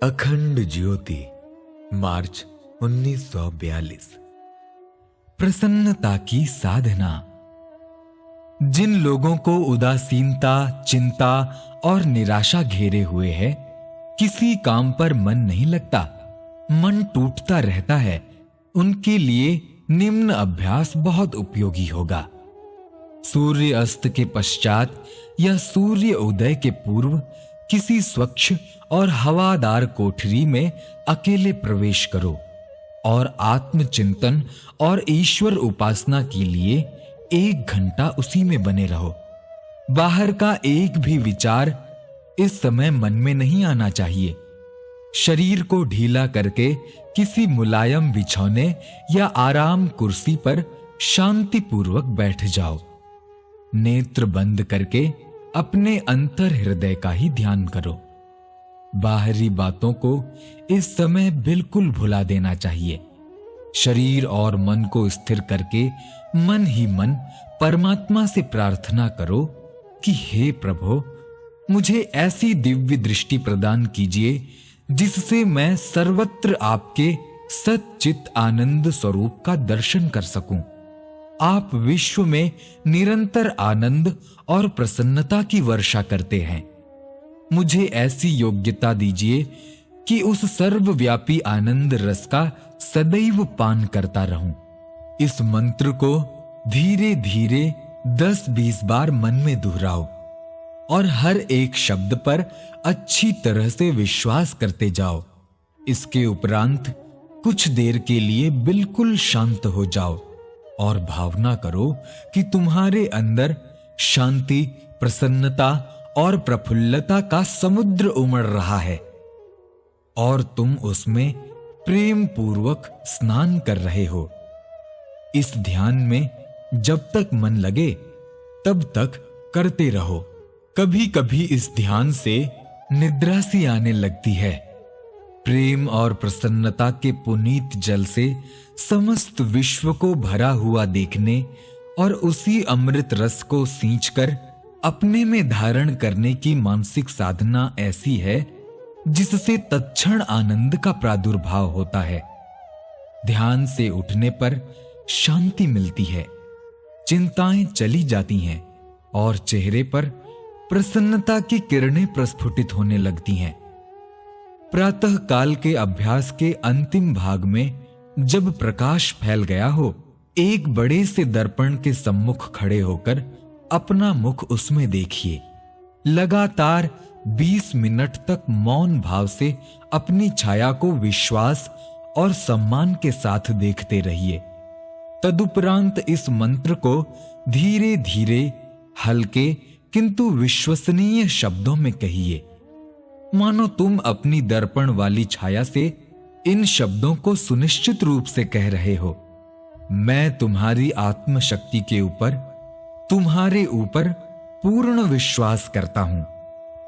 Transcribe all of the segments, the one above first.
अखंड ज्योति, मार्च 1942। प्रसन्नता की साधना। जिन लोगों को उदासीनता, चिंता और निराशा घेरे हुए है, किसी काम पर मन नहीं लगता, मन टूटता रहता है, उनके लिए निम्न अभ्यास बहुत उपयोगी होगा। सूर्य अस्त के पश्चात या सूर्य उदय के पूर्व किसी स्वच्छ और हवादार कोठरी में अकेले प्रवेश करो और आत्मचिंतन और ईश्वर उपासना के लिए 1 घंटा उसी में बने रहो। बाहर का एक भी विचार इस समय मन में नहीं आना चाहिए। शरीर को ढीला करके किसी मुलायम बिछौने या आराम कुर्सी पर शांतिपूर्वक बैठ जाओ। नेत्र बंद करके अपने अंतर हृदय का ही ध्यान करो। बाहरी बातों को इस समय बिल्कुल भुला देना चाहिए। शरीर और मन को स्थिर करके मन ही मन परमात्मा से प्रार्थना करो कि हे प्रभु, मुझे ऐसी दिव्य दृष्टि प्रदान कीजिए जिससे मैं सर्वत्र आपके सच्चित आनंद स्वरूप का दर्शन कर सकूं। आप विश्व में निरंतर आनंद और प्रसन्नता की वर्षा करते हैं। मुझे ऐसी योग्यता दीजिए कि उस सर्वव्यापी आनंद रस का सदैव पान करता रहूं। इस मंत्र को धीरे धीरे 10-20 बार मन में दोहराओ और हर एक शब्द पर अच्छी तरह से विश्वास करते जाओ। इसके उपरांत कुछ देर के लिए बिल्कुल शांत हो जाओ और भावना करो कि तुम्हारे अंदर शांति, प्रसन्नता और प्रफुल्लता का समुद्र उमड़ रहा है और तुम उसमें प्रेम पूर्वक स्नान कर रहे हो। इस ध्यान में जब तक मन लगे तब तक करते रहो। कभी कभी इस ध्यान से निद्रा सी आने लगती है। प्रेम और प्रसन्नता के पुनीत जल से समस्त विश्व को भरा हुआ देखने और उसी अमृत रस को सींचकर अपने में धारण करने की मानसिक साधना ऐसी है जिससे तत्क्षण आनंद का प्रादुर्भाव होता है। ध्यान से उठने पर शांति मिलती है, चिंताएं चली जाती हैं और चेहरे पर प्रसन्नता की किरणें प्रस्फुटित होने लगती हैं। प्रातः काल के अभ्यास के अंतिम भाग में जब प्रकाश फैल गया हो, एक बड़े से दर्पण के सम्मुख खड़े होकर अपना मुख उसमें देखिए। लगातार 20 मिनट तक मौन भाव से अपनी छाया को विश्वास और सम्मान के साथ देखते रहिए। तदुपरांत इस मंत्र को धीरे धीरे हल्के किंतु विश्वसनीय शब्दों में कहिए, मानो तुम अपनी दर्पण वाली छाया से इन शब्दों को सुनिश्चित रूप से कह रहे हो। मैं तुम्हारी आत्मशक्ति के ऊपर, तुम्हारे ऊपर पूर्ण विश्वास करता हूं।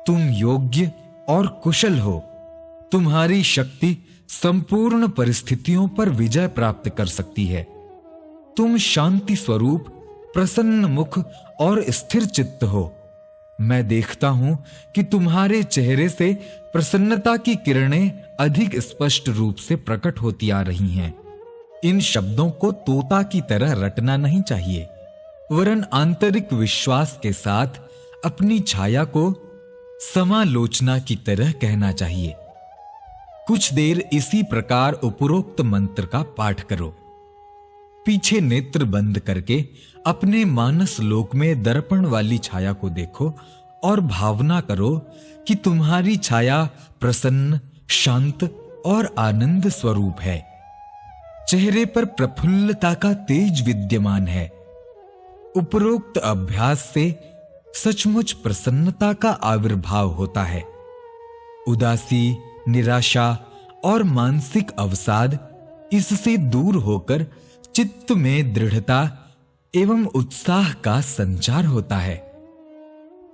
तुम योग्य और कुशल हो। तुम्हारी शक्ति संपूर्ण परिस्थितियों पर विजय प्राप्त कर सकती है। तुम शांति स्वरूप, प्रसन्न मुख और स्थिर चित्त हो। मैं देखता हूं कि तुम्हारे चेहरे से प्रसन्नता की किरणें अधिक स्पष्ट रूप से प्रकट होती आ रही हैं। इन शब्दों को तोता की तरह रटना नहीं चाहिए, वरन आंतरिक विश्वास के साथ अपनी छाया को समालोचना की तरह कहना चाहिए। कुछ देर इसी प्रकार उपरोक्त मंत्र का पाठ करो। पीछे नेत्र बंद करके अपने मानस लोक में दर्पण वाली छाया को देखो और भावना करो कि तुम्हारी छाया प्रसन्न, शांत और आनंद स्वरूप है। चेहरे पर प्रफुल्लता का तेज विद्यमान है। उपरोक्त अभ्यास से सचमुच प्रसन्नता का आविर्भाव होता है। उदासी, निराशा और मानसिक अवसाद इससे दूर होकर चित्त में दृढ़ता एवं उत्साह का संचार होता है।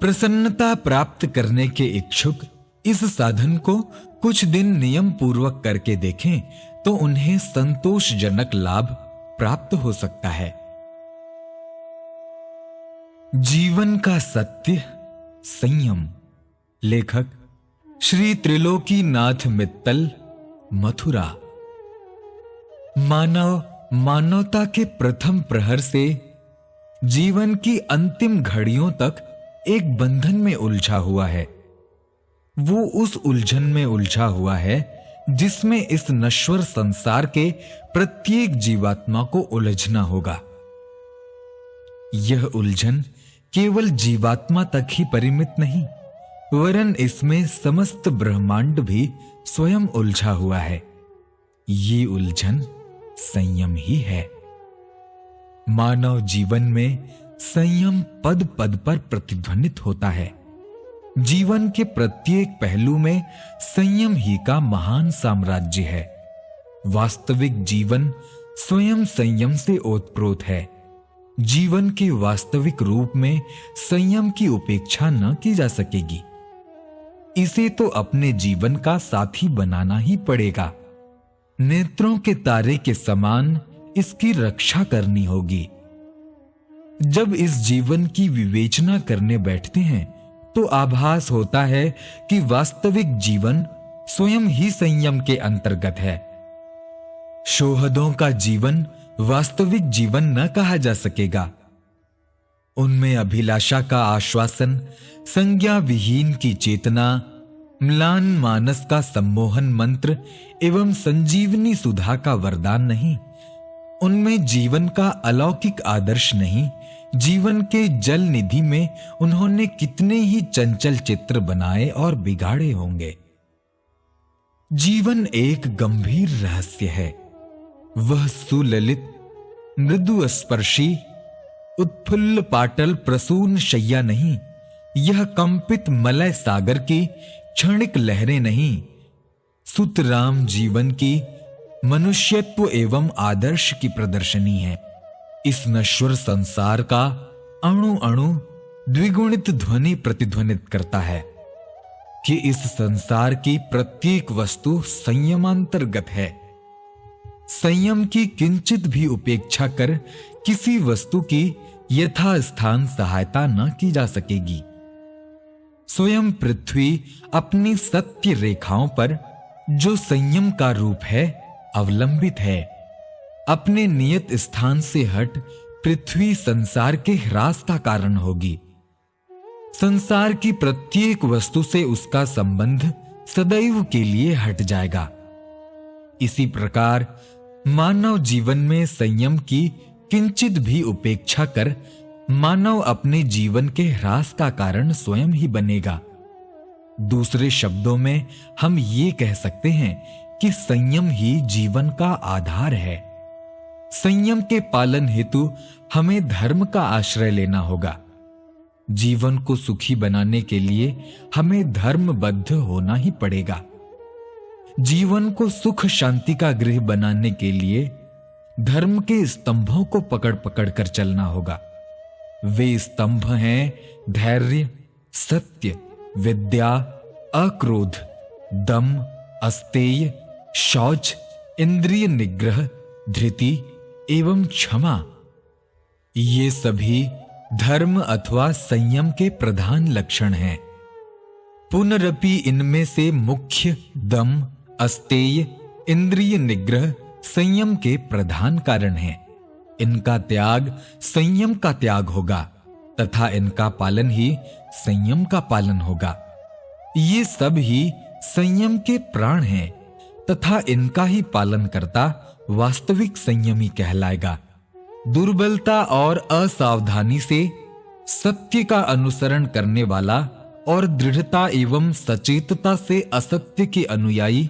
प्रसन्नता प्राप्त करने के इच्छुक इस साधन को कुछ दिन नियम पूर्वक करके देखें तो उन्हें संतोषजनक लाभ प्राप्त हो सकता है। जीवन का सत्य संयम। लेखक श्री त्रिलोकीनाथ मित्तल, मथुरा। मानव मानवता के प्रथम प्रहर से जीवन की अंतिम घड़ियों तक एक बंधन में उलझा हुआ है। वो उस उलझन में उलझा हुआ है जिसमें इस नश्वर संसार के प्रत्येक जीवात्मा को उलझना होगा। यह उलझन केवल जीवात्मा तक ही परिमित नहीं, वरन इसमें समस्त ब्रह्मांड भी स्वयं उलझा हुआ है। ये उलझन संयम ही है। मानव जीवन में संयम पद पद पर प्रतिध्वनित होता है। जीवन के प्रत्येक पहलू में संयम ही का महान साम्राज्य है। वास्तविक जीवन स्वयं संयम से ओतप्रोत है। जीवन के वास्तविक रूप में संयम की उपेक्षा न की जा सकेगी। इसे तो अपने जीवन का साथी बनाना ही पड़ेगा। नेत्रों के तारे के समान इसकी रक्षा करनी होगी। जब इस जीवन की विवेचना करने बैठते हैं तो आभास होता है कि वास्तविक जीवन स्वयं ही संयम के अंतर्गत है। शोहदों का जीवन वास्तविक जीवन न कहा जा सकेगा। उनमें अभिलाषा का आश्वासन, संज्ञा विहीन की चेतना, म्लान मानस का सम्मोहन मंत्र एवं संजीवनी सुधा का वरदान नहीं। उनमें जीवन का अलौकिक आदर्श नहीं। जीवन के जल निधि में उन्होंने कितने ही चंचल चित्र बनाए और बिगाड़े होंगे। जीवन एक गंभीर रहस्य है। वह सुललित, मृदु स्पर्शी, उत्फुल्ल पाटल प्रसून शैया नहीं। यह कंपित मलय सागर की क्षणिक लहरें नहीं। सुतराम जीवन की मनुष्यत्व एवं आदर्श की प्रदर्शनी है। इस नश्वर संसार का अणु अणु द्विगुणित ध्वनि प्रतिध्वनित करता है कि इस संसार की प्रत्येक वस्तु संयमांतर्गत है। संयम की किंचित भी उपेक्षा कर किसी वस्तु की यथास्थान सहायता न की जा सकेगी। स्वयं पृथ्वी अपनी सत्य रेखाओं पर, जो संयम का रूप है, अवलंबित है। अपने नियत स्थान से हट पृथ्वी संसार के ह्रास का कारण होगी। संसार की प्रत्येक वस्तु से उसका संबंध सदैव के लिए हट जाएगा। इसी प्रकार मानव जीवन में संयम की किंचित भी उपेक्षा कर मानव अपने जीवन के ह्रास का कारण स्वयं ही बनेगा। दूसरे शब्दों में हम ये कह सकते हैं कि संयम ही जीवन का आधार है। संयम के पालन हेतु हमें धर्म का आश्रय लेना होगा। जीवन को सुखी बनाने के लिए हमें धर्मबद्ध होना ही पड़ेगा। जीवन को सुख शांति का गृह बनाने के लिए धर्म के स्तंभों को पकड़ पकड़ कर चलना होगा। वे स्तंभ हैं धैर्य, सत्य, विद्या, अक्रोध, दम, अस्तेय, शौच, इंद्रिय निग्रह, धृति एवं क्षमा। ये सभी धर्म अथवा संयम के प्रधान लक्षण हैं। पुनरपि इनमें से मुख्य दम, अस्तेय, इंद्रिय निग्रह संयम के प्रधान कारण हैं। इनका त्याग संयम का त्याग होगा तथा इनका पालन ही संयम का पालन होगा। ये सब ही संयम के प्राण हैं तथा इनका ही पालन करता वास्तविक संयमी कहलाएगा। दुर्बलता और असावधानी से सत्य का अनुसरण करने वाला और दृढ़ता एवं सचेतता से असत्य के अनुयायी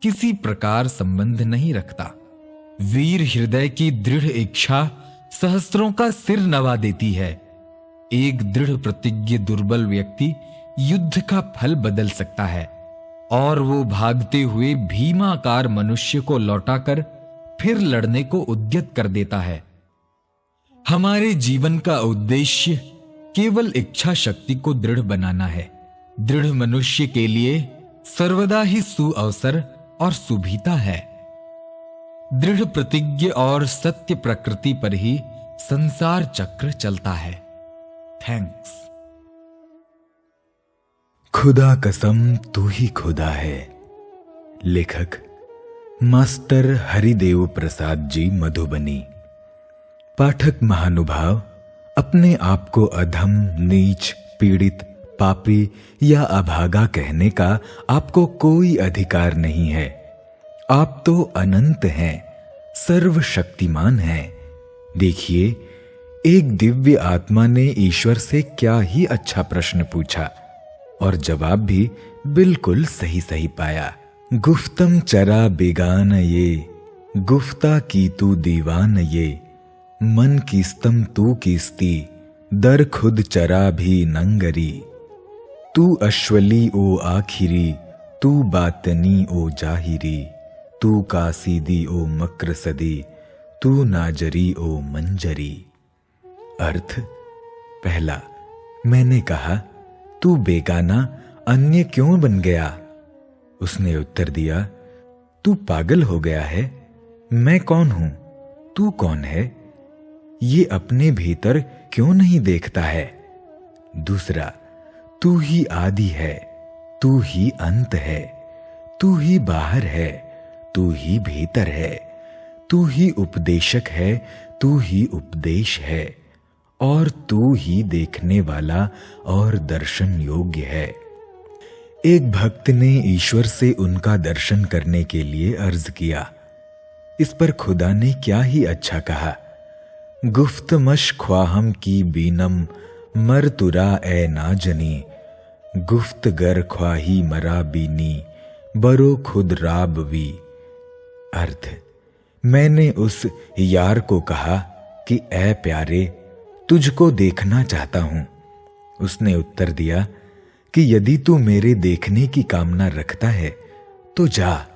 किसी प्रकार संबंध नहीं रखता। वीर हृदय की दृढ़ इच्छा सहस्त्रों का सिर नवा देती है। एक दृढ़ प्रतिज्ञ दुर्बल व्यक्ति युद्ध का फल बदल सकता है और वो भागते हुए भीमाकार मनुष्य को लौटाकर फिर लड़ने को उद्यत कर देता है। हमारे जीवन का उद्देश्य केवल इच्छा शक्ति को दृढ़ बनाना है। दृढ़ मनुष्य के लिए सर्वदा ही सुअवसर और सुभीता है। दृढ़ प्रतिज्ञ और सत्य प्रकृति पर ही संसार चक्र चलता है। थैंक्स। खुदा कसम तू ही खुदा है। लेखक मास्टर हरिदेव प्रसाद जी, मधुबनी। पाठक महानुभाव, अपने आप को अधम, नीच, पीड़ित, पापी या अभागा कहने का आपको कोई अधिकार नहीं है। आप तो अनंत हैं, सर्वशक्तिमान हैं। देखिए, एक दिव्य आत्मा ने ईश्वर से क्या ही अच्छा प्रश्न पूछा और जवाब भी बिल्कुल सही सही पाया। गुफ्तम चरा बेगान ये, गुफ्ता की तू दीवान ये, मन कीस्तम तू कीस्ती, दर खुद चरा भी नंगरी। तू अश्वली ओ आखिरी, तू बातनी ओ जाहिरी, तू कासीदी ओ मक्रसदी, तू नाजरी ओ मंजरी। अर्थ पहला, मैंने कहा तू बेगाना अन्य क्यों बन गया? उसने उत्तर दिया, तू पागल हो गया है। मैं कौन हूं, तू कौन है, ये अपने भीतर क्यों नहीं देखता है? दूसरा, तू ही आदि है, तू ही अंत है, तू ही बाहर है, तू ही भीतर है, तू ही उपदेशक है, तू ही उपदेश है, और तू ही देखने वाला और दर्शन योग्य है। एक भक्त ने ईश्वर से उनका दर्शन करने के लिए अर्ज किया। इस पर खुदा ने क्या ही अच्छा कहा, गुफ्त मश ख्वाहम की बीनम, मर तुरा ए नाजनी, गुफ्त गर ख्वाही मरा बीनी, बरो खुद राब वी। अर्थ, मैंने उस यार को कहा कि ए प्यारे, तुझको देखना चाहता हूं। उसने उत्तर दिया कि यदि तू मेरे देखने की कामना रखता है तो जा,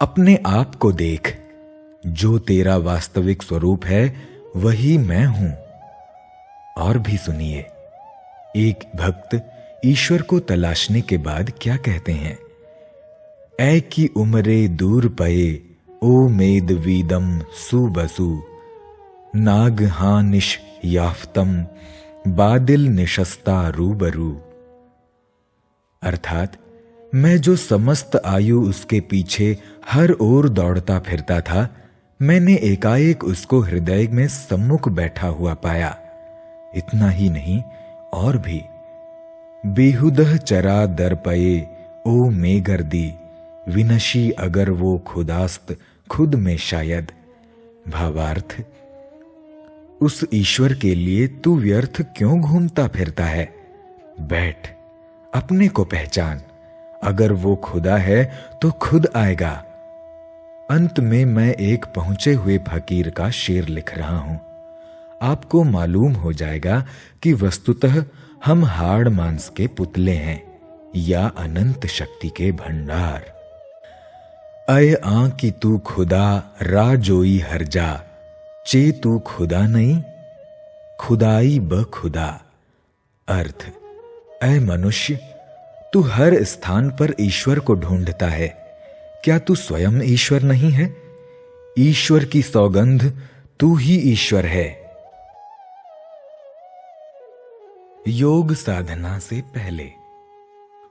अपने आप को देख। जो तेरा वास्तविक स्वरूप है वही मैं हूं। और भी सुनिए, एक भक्त ईश्वर को तलाशने के बाद क्या कहते हैं, ऐ की उम्रे दूर पये, ओ मेद वीदम सुबसु, नाग हानिश याफ्तम, बादिल निशस्ता रूबरू। अर्थात, मैं जो समस्त आयु उसके पीछे हर ओर दौड़ता फिरता था, मैंने एकाएक उसको हृदय में सम्मुख बैठा हुआ पाया। इतना ही नहीं, और भी, बेहुदह चरा दर पये, ओ मेगर्दी, विनशी अगर वो खुदास्त खुद में शायद। भावार्थ, उस ईश्वर के लिए तू व्यर्थ क्यों घूमता फिरता है? बैठ, अपने को पहचान। अगर वो खुदा है तो खुद आएगा। अंत में मैं एक पहुंचे हुए फकीर का शेर लिख रहा हूं। आपको मालूम हो जाएगा कि वस्तुतः हम हाड़ मांस के पुतले हैं या अनंत शक्ति के भंडार। अय आ कि तू खुदा रा जोई हर जा, चे तू खुदा नहीं, खुदाई ब खुदा। अर्थ, ऐ मनुष्य, तू हर स्थान पर ईश्वर को ढूंढता है, क्या तू स्वयं ईश्वर नहीं है? ईश्वर की सौगंध, तू ही ईश्वर है। योग साधना से पहले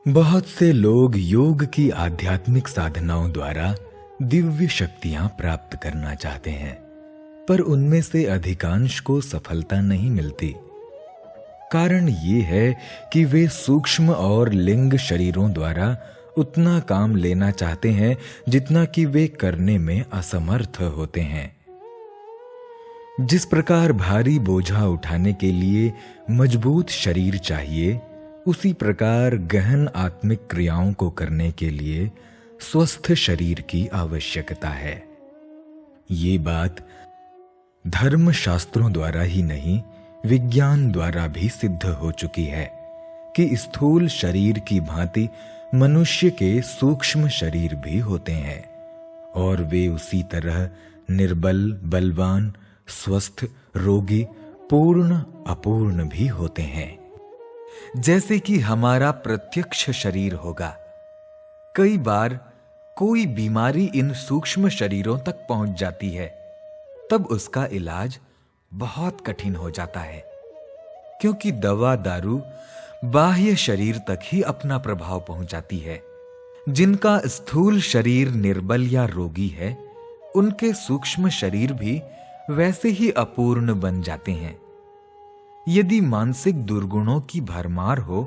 बहुत से लोग योग की आध्यात्मिक साधनाओं द्वारा दिव्य शक्तियां प्राप्त करना चाहते हैं, पर उनमें से अधिकांश को सफलता नहीं मिलती। कारण ये है कि वे सूक्ष्म और लिंग शरीरों द्वारा उतना काम लेना चाहते हैं जितना कि वे करने में असमर्थ होते हैं। जिस प्रकार भारी बोझा उठाने के लिए मजबूत शरीर चाहिए, उसी प्रकार गहन आत्मिक क्रियाओं को करने के लिए स्वस्थ शरीर की आवश्यकता है। ये बात धर्म शास्त्रों द्वारा ही नहीं, विज्ञान द्वारा भी सिद्ध हो चुकी है कि स्थूल शरीर की भांति मनुष्य के सूक्ष्म शरीर भी होते हैं और वे उसी तरह निर्बल, बलवान, स्वस्थ, रोगी, पूर्ण, अपूर्ण भी होते हैं। जैसे कि हमारा प्रत्यक्ष शरीर होगा। कई बार कोई बीमारी इन सूक्ष्म शरीरों तक पहुंच जाती है, तब उसका इलाज बहुत कठिन हो जाता है, क्योंकि दवा दारू बाह्य शरीर तक ही अपना प्रभाव पहुंचाती है। जिनका स्थूल शरीर निर्बल या रोगी है, उनके सूक्ष्म शरीर भी वैसे ही अपूर्ण बन जाते हैं। यदि मानसिक दुर्गुणों की भरमार हो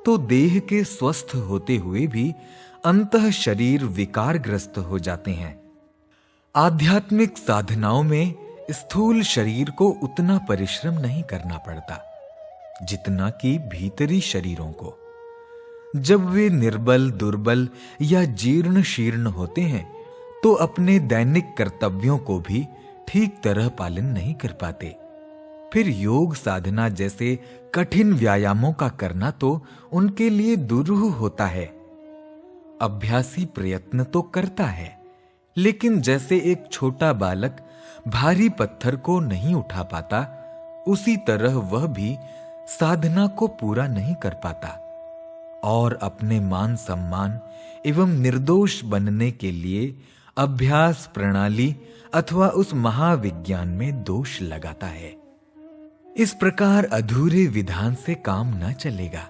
तो देह के स्वस्थ होते हुए भी अंतः शरीर विकारग्रस्त हो जाते हैं। आध्यात्मिक साधनाओं में स्थूल शरीर को उतना परिश्रम नहीं करना पड़ता जितना कि भीतरी शरीरों को। जब वे निर्बल, दुर्बल या जीर्ण शीर्ण होते हैं तो अपने दैनिक कर्तव्यों को भी ठीक तरह पालन नहीं कर पाते। फिर योग साधना जैसे कठिन व्यायामों का करना तो उनके लिए दुरूह होता है। अभ्यासी प्रयत्न तो करता है, लेकिन जैसे एक छोटा बालक भारी पत्थर को नहीं उठा पाता, उसी तरह वह भी साधना को पूरा नहीं कर पाता और अपने मान सम्मान एवं निर्दोष बनने के लिए अभ्यास प्रणाली अथवा उस महाविज्ञान में दोष लगाता है। इस प्रकार अधूरे विधान से काम न चलेगा।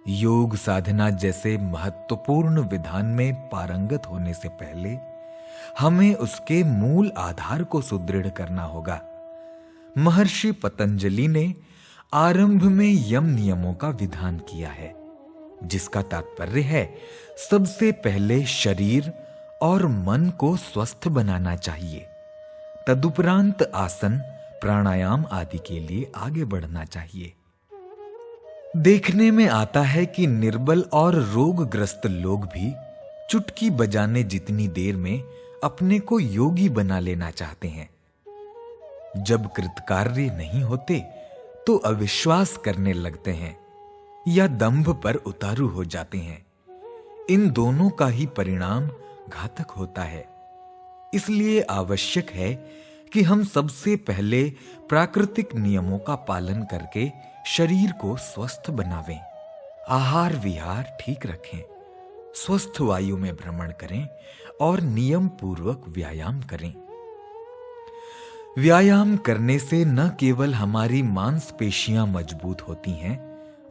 योग साधना जैसे महत्वपूर्ण विधान में पारंगत होने से पहले हमें उसके मूल आधार को सुदृढ़ करना होगा। महर्षि पतंजलि ने आरंभ में यम नियमों का विधान किया है, जिसका तात्पर्य है सबसे पहले शरीर और मन को स्वस्थ बनाना चाहिए। तदुपरांत आसन, प्राणायाम आदि के लिए आगे बढ़ना चाहिए। देखने में आता है कि निर्बल और रोगग्रस्त लोग भी चुटकी बजाने जितनी देर में अपने को योगी बना लेना चाहते हैं। जब कृतकार्य नहीं होते तो अविश्वास करने लगते हैं या दंभ पर उतारू हो जाते हैं। इन दोनों का ही परिणाम घातक होता है। इसलिए आवश्यक है कि हम सबसे पहले प्राकृतिक नियमों का पालन करके शरीर को स्वस्थ बनावें, आहार विहार ठीक रखें, स्वस्थ वायु में भ्रमण करें और नियम पूर्वक व्यायाम करें। व्यायाम करने से न केवल हमारी मांसपेशियां मजबूत होती हैं,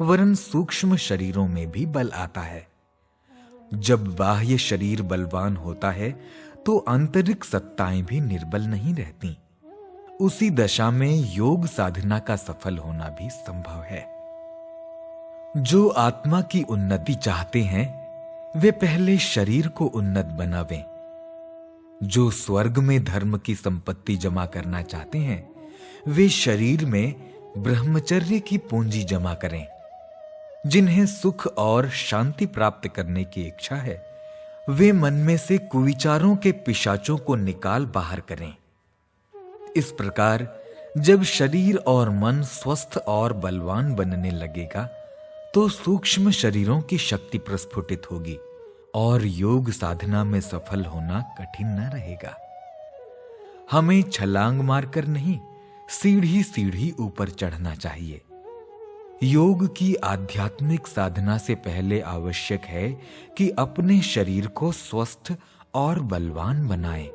वरन सूक्ष्म शरीरों में भी बल आता है। जब बाह्य शरीर बलवान होता है तो आंतरिक सत्ताएं भी निर्बल नहीं रहती। उसी दशा में योग साधना का सफल होना भी संभव है। जो आत्मा की उन्नति चाहते हैं वे पहले शरीर को उन्नत बनावें। जो स्वर्ग में धर्म की संपत्ति जमा करना चाहते हैं वे शरीर में ब्रह्मचर्य की पूंजी जमा करें। जिन्हें सुख और शांति प्राप्त करने की इच्छा है वे मन में से कुविचारों के पिशाचों को निकाल बाहर करें। इस प्रकार जब शरीर और मन स्वस्थ और बलवान बनने लगेगा तो सूक्ष्म शरीरों की शक्ति प्रस्फुटित होगी और योग साधना में सफल होना कठिन न रहेगा। हमें छलांग मारकर नहीं, सीढ़ी सीढ़ी ऊपर चढ़ना चाहिए। योग की आध्यात्मिक साधना से पहले आवश्यक है कि अपने शरीर को स्वस्थ और बलवान बनाएं।